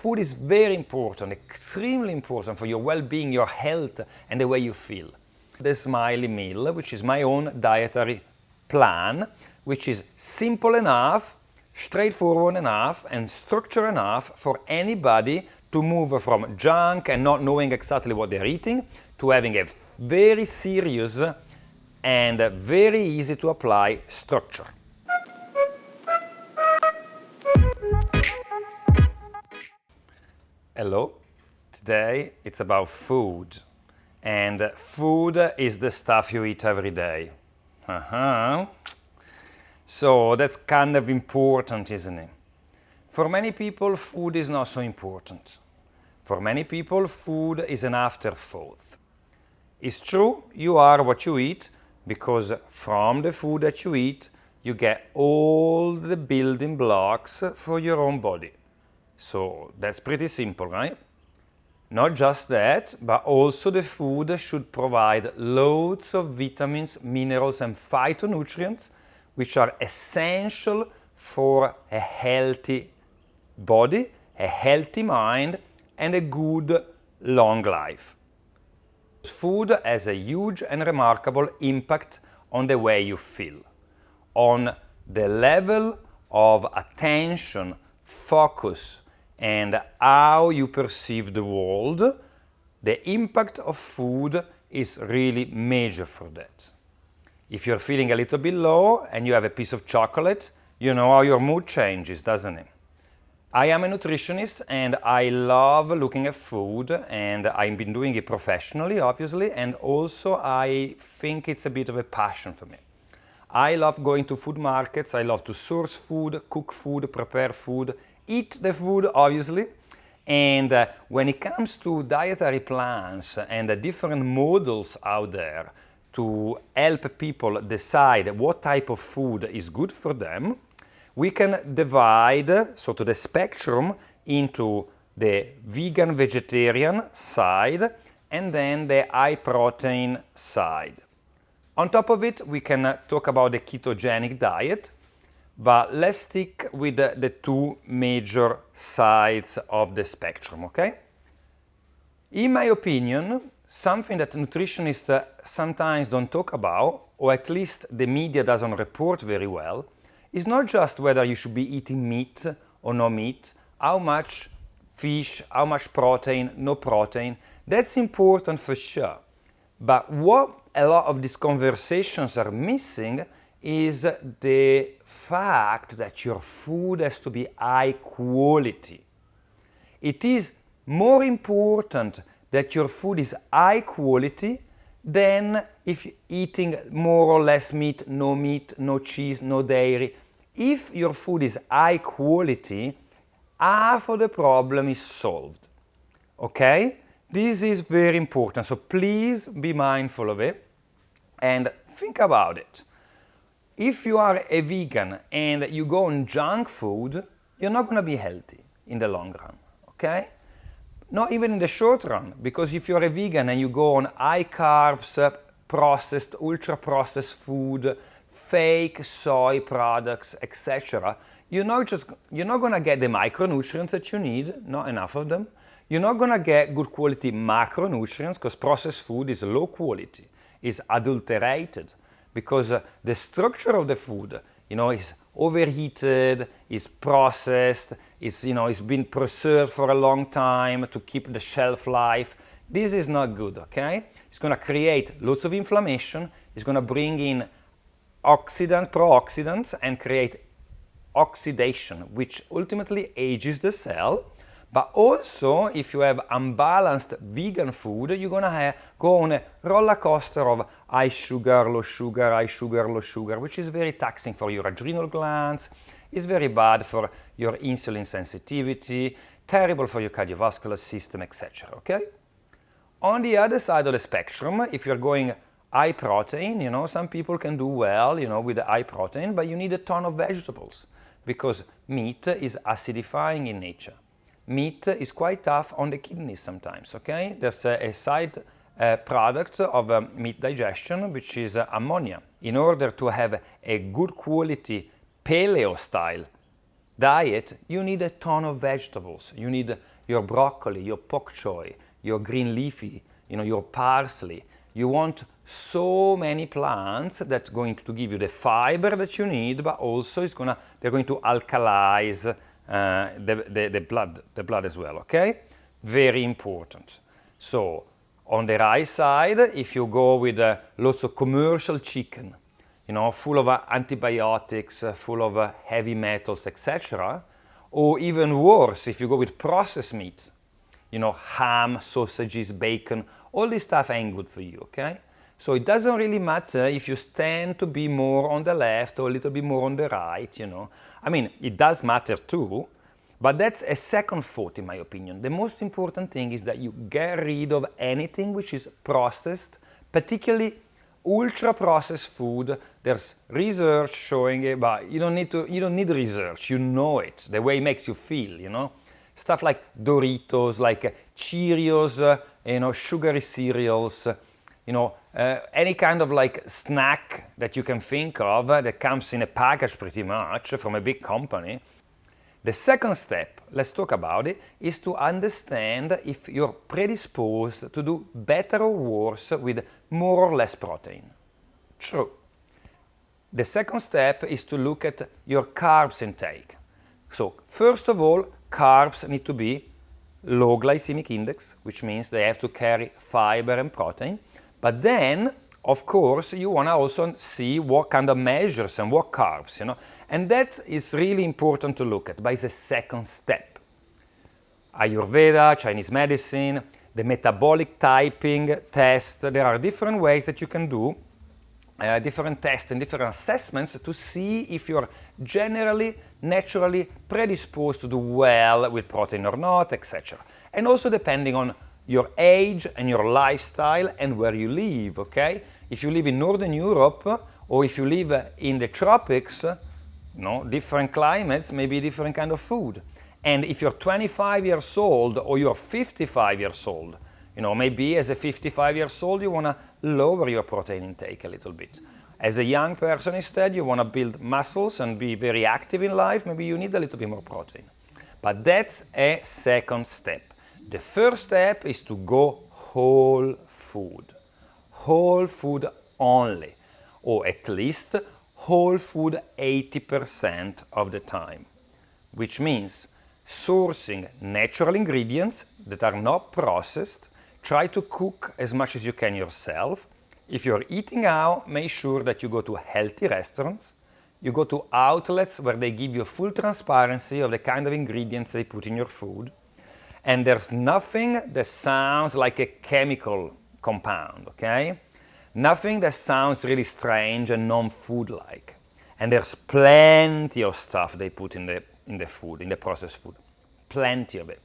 food is very important, extremely important for your well-being, your health, and the way you feel. The Smiley Meal, which is my own dietary plan, which is simple enough, straightforward enough, and structured enough for anybody to move from junk and not knowing exactly what they're eating to having a very serious and very easy to apply structure. Hello, today it's about food, and food is the stuff you eat every day. So that's kind of important, isn't it? For many people, food is not so important. For many people, food is an afterthought. It's true, you are what you eat, because from the food that you eat, you get all the building blocks for your own body. So that's pretty simple, right? Not just that, but also the food should provide loads of vitamins, minerals, and phytonutrients, which are essential for a healthy body, a healthy mind, and a good long life. Food has a huge and remarkable impact on the way you feel, on the level of attention, focus, and how you perceive the world. The impact of food is really major for that. If you're feeling a little bit low and you have a piece of chocolate, you know how your mood changes, doesn't it? I am a nutritionist and I love looking at food, and I've been doing it professionally, obviously, and also I think it's a bit of a passion for me. I love going to food markets, I love to source food, cook food, prepare food, eat the food, obviously. And when it comes to dietary plans and the different models out there to help people decide what type of food is good for them, we can divide sort of the spectrum into the vegan vegetarian side and then the high protein side. On top of it, we can talk about the ketogenic diet, but let's stick with the two major sides of the spectrum, okay? In my opinion, something that nutritionists sometimes don't talk about, or at least the media doesn't report very well, is not just whether you should be eating meat or no meat, how much fish, how much protein, no protein. That's important for sure. But what a lot of these conversations are missing is the fact that your food has to be high quality. It is more important that your food is high quality than if you're eating more or less meat, no cheese, no dairy. If your food is high quality, half of the problem is solved. Okay? This is very important, so please be mindful of it and think about it. If you are a vegan and you go on junk food, you're not going to be healthy in the long run, okay? Not even in the short run, because if you're a vegan and you go on high carbs, processed, ultra processed food, fake soy products, etc., you're not going to get the micronutrients that you need, not enough of them. You're not going to get good quality macronutrients because processed food is low quality, is adulterated, because the structure of the food, is overheated, is processed, it's been preserved for a long time to keep the shelf life. This is not good, okay? It's going to create lots of inflammation. It's going to bring in pro-oxidants, and create oxidation, which ultimately ages the cell. But also, if you have unbalanced vegan food, you're going to go on a roller coaster of high sugar, low sugar, high sugar, low sugar, which is very taxing for your adrenal glands. It's very bad for your insulin sensitivity, terrible for your cardiovascular system, etc. Okay? On the other side of the spectrum, if you're going high protein, some people can do well, with the high protein, but you need a ton of vegetables because meat is acidifying in nature. Meat is quite tough on the kidneys sometimes, okay? There's a side product of meat digestion, which is ammonia. In order to have a good quality paleo-style diet, you need a ton of vegetables. You need your broccoli, your pak choy, your green leafy, your parsley. You want so many plants that's going to give you the fiber that you need, but also they're going to alkalize the blood as well, okay? Very important. So on the right side, if you go with lots of commercial chicken, full of antibiotics, full of heavy metals, etc., or even worse, if you go with processed meats, ham, sausages, bacon, all this stuff ain't good for you, okay? So it doesn't really matter if you stand to be more on the left or a little bit more on the right, I mean, it does matter too, but that's a second thought in my opinion. The most important thing is that you get rid of anything which is processed, particularly ultra-processed food. There's research showing it, but you don't need research, you know it, the way it makes you feel, Stuff like Doritos, like Cheerios, sugary cereals, any kind of like snack that you can think of that comes in a package pretty much from a big company. The second step, let's talk about it, is to understand if you're predisposed to do better or worse with more or less protein. True. The second step is to look at your carbs intake. So first of all, carbs need to be low glycemic index, which means they have to carry fiber and protein. But then, of course, you want to also see what kind of measures and what carbs, And that is really important to look at, but it's a second step. Ayurveda, Chinese medicine, the metabolic typing test, there are different ways that you can do different tests and different assessments to see if you're generally, naturally predisposed to do well with protein or not, etc. And also depending on your age and your lifestyle and where you live, okay? If you live in Northern Europe or if you live in the tropics, different climates, maybe different kind of food. And if you're 25 years old or you're 55 years old, maybe as a 55 years old you want to lower your protein intake a little bit. As a young person instead, you want to build muscles and be very active in life, maybe you need a little bit more protein. But that's a second step. The first step is to go whole food only, or at least whole food 80% of the time, which means sourcing natural ingredients that are not processed. Try to cook as much as you can yourself. If you're eating out, make sure that you go to healthy restaurants. You go to outlets where they give you full transparency of the kind of ingredients they put in your food. And there's nothing that sounds like a chemical compound, okay? Nothing that sounds really strange and non-food-like. And there's plenty of stuff they put in the food, in the processed food. Plenty of it.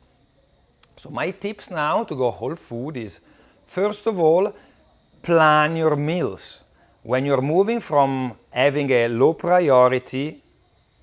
So my tips now to go whole food is, first of all, plan your meals. When you're moving from having a low priority,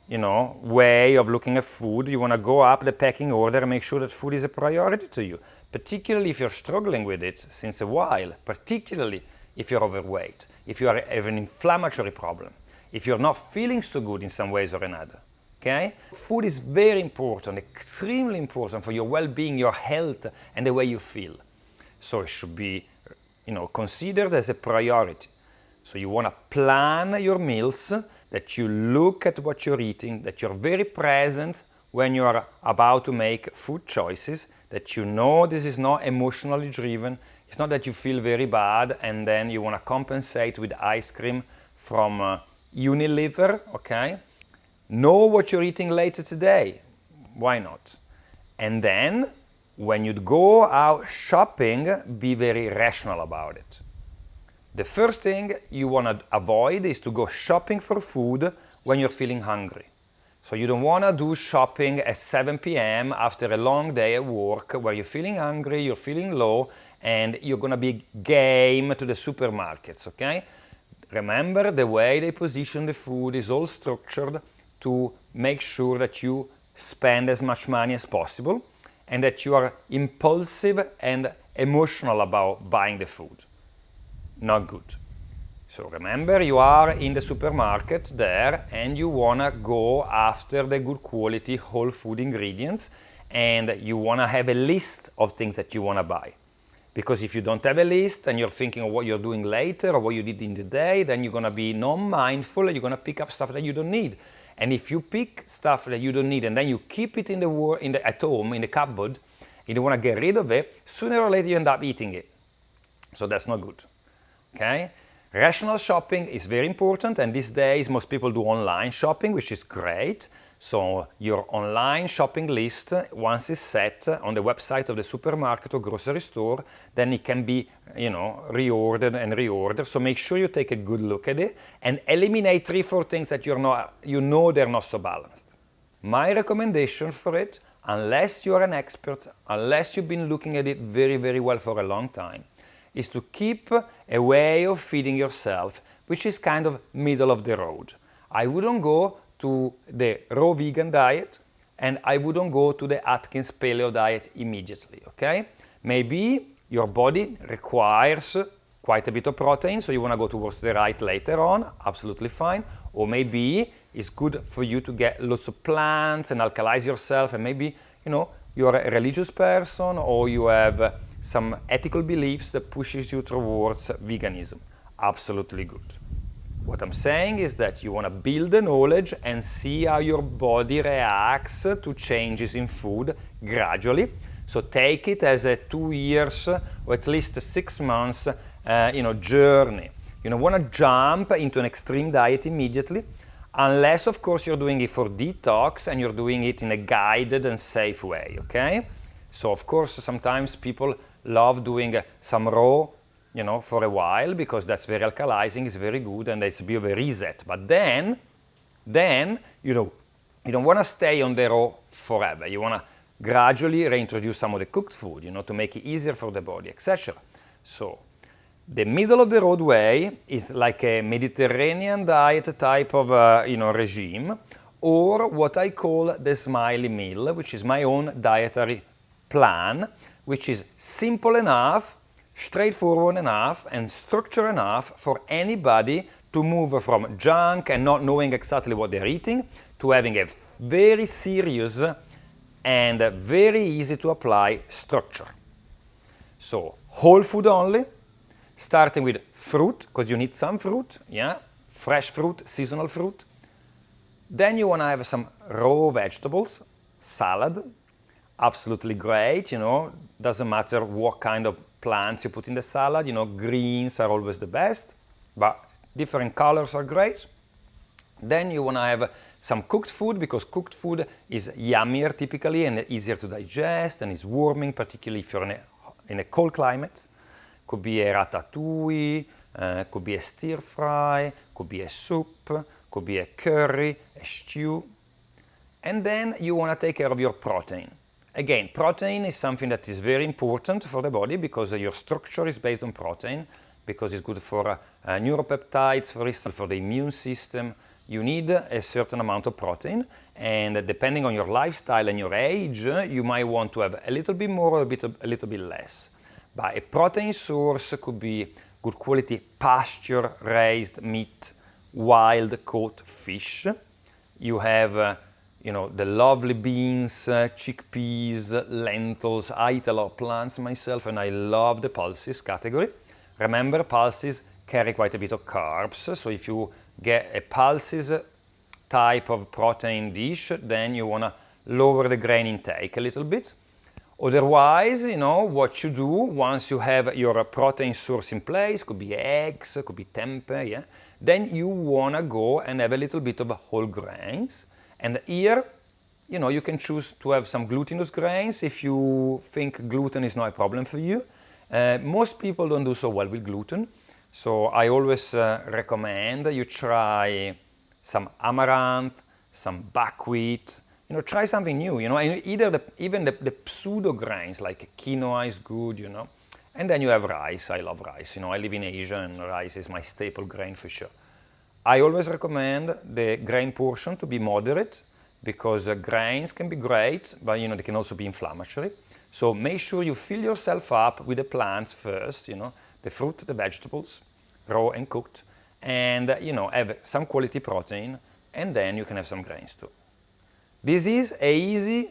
way of looking at food, you want to go up the pecking order and make sure that food is a priority to you, particularly if you're struggling with it since a while, particularly if you're overweight, if you have an inflammatory problem, if you're not feeling so good in some ways or another. Okay? Food is very important, extremely important for your well-being, your health, and the way you feel. So it should be, considered as a priority. So you want to plan your meals, that you look at what you're eating, that you're very present when you're about to make food choices, that this is not emotionally driven. It's not that you feel very bad and then you want to compensate with ice cream from Unilever, okay? Know what you're eating later today. Why not? And then, when you go out shopping, be very rational about it. The first thing you want to avoid is to go shopping for food when you're feeling hungry. So you don't want to do shopping at 7 p.m. after a long day at work where you're feeling hungry, you're feeling low, and you're going to be game to the supermarkets, okay? Remember, the way they position the food is all structured to make sure that you spend as much money as possible and that you are impulsive and emotional about buying the food. Not good. So remember, you are in the supermarket there and you want to go after the good quality whole food ingredients and you want to have a list of things that you want to buy. Because if you don't have a list and you're thinking of what you're doing later or what you did in the day, then you're going to be non-mindful and you're going to pick up stuff that you don't need. And if you pick stuff that you don't need and then you keep it at home, in the cupboard, and you want to get rid of it, sooner or later you end up eating it. So that's not good. Okay? Rational shopping is very important, and these days most people do online shopping, which is great. So your online shopping list, once it's set on the website of the supermarket or grocery store, then it can be, reordered and reordered. So make sure you take a good look at it and eliminate 3-4 things that they're not so balanced. My recommendation for it, unless you're an expert, unless you've been looking at it very, very well for a long time, is to keep a way of feeding yourself, which is kind of middle of the road. I wouldn't go to the raw vegan diet, and I wouldn't go to the Atkins paleo diet immediately, okay? Maybe your body requires quite a bit of protein, so you want to go towards the right later on, absolutely fine. Or maybe it's good for you to get lots of plants and alkalize yourself, and maybe, you're a religious person or you have some ethical beliefs that pushes you towards veganism. Absolutely good. What I'm saying is that you want to build the knowledge and see how your body reacts to changes in food gradually. So take it as a 2 years or at least a 6 months journey. You don't want to jump into an extreme diet immediately, unless of course you're doing it for detox and you're doing it in a guided and safe way, okay? So of course sometimes people love doing some raw for a while, because that's very alkalizing, it's very good, and it's a bit of a reset. But then you don't want to stay on the raw forever. You want to gradually reintroduce some of the cooked food, to make it easier for the body, etc. So the middle of the road way is like a Mediterranean diet type of regime, or what I call the Smiley Meal, which is my own dietary plan, which is simple enough, straightforward enough, and structured enough for anybody to move from junk and not knowing exactly what they're eating to having a very serious and very easy to apply structure. So whole food only, starting with fruit, because you need some fruit, fresh fruit, seasonal fruit. Then you want to have some raw vegetables, salad, absolutely great, doesn't matter what kind of plants you put in the salad, greens are always the best, but different colors are great. Then you want to have some cooked food, because cooked food is yummier typically and easier to digest and is warming, particularly if you're in a cold climate. Could be a ratatouille, could be a stir fry, could be a soup, could be a curry, a stew. And then you want to take care of your protein. Again, protein is something that is very important for the body, because your structure is based on protein, because it's good for neuropeptides, for instance, for the immune system. You need a certain amount of protein, and depending on your lifestyle and your age, you might want to have a little bit more or a little bit less. But a protein source could be good quality pasture-raised meat, wild-caught fish. You have the lovely beans, chickpeas, lentils. I eat a lot of plants myself, and I love the pulses category. Remember, pulses carry quite a bit of carbs, so if you get a pulses type of protein dish, then you want to lower the grain intake a little bit. Otherwise, what you do once you have your protein source in place, could be eggs, could be tempeh, then you want to go and have a little bit of whole grains. And here, you can choose to have some glutinous grains if you think gluten is not a problem for you. Most people don't do so well with gluten, so I always recommend you try some amaranth, some buckwheat. Try something new. And even the pseudo grains like quinoa is good. And then you have rice. I love rice. I live in Asia, and rice is my staple grain for sure. I always recommend the grain portion to be moderate, because grains can be great, but they can also be inflammatory. So make sure you fill yourself up with the plants first, the fruit, the vegetables, raw and cooked, and have some quality protein, and then you can have some grains too. This is an easy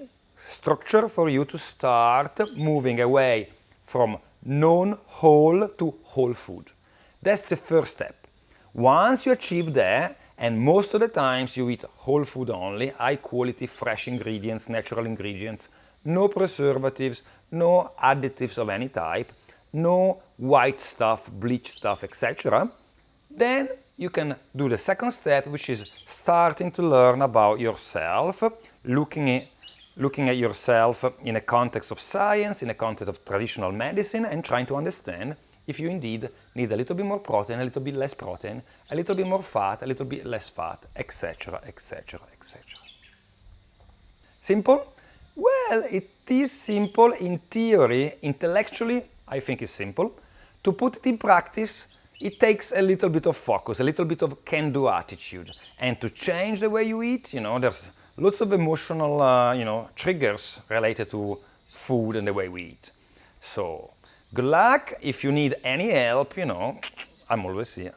structure for you to start moving away from non-whole to whole food. That's the first step. Once you achieve that, and most of the times you eat whole food only, high quality, fresh ingredients, natural ingredients, no preservatives, no additives of any type, no white stuff, bleach stuff, etc., then you can do the second step, which is starting to learn about yourself, looking at yourself in a context of science, in a context of traditional medicine, and trying to understand if you indeed need a little bit more protein, a little bit less protein, a little bit more fat, a little bit less fat, etc., etc., etc. Simple? Well, it is simple in theory. Intellectually, I think it's simple. To put it in practice, it takes a little bit of focus, a little bit of can-do attitude. And to change the way you eat, there's lots of emotional, triggers related to food and the way we eat. So, good luck. If you need any help, I'm always here.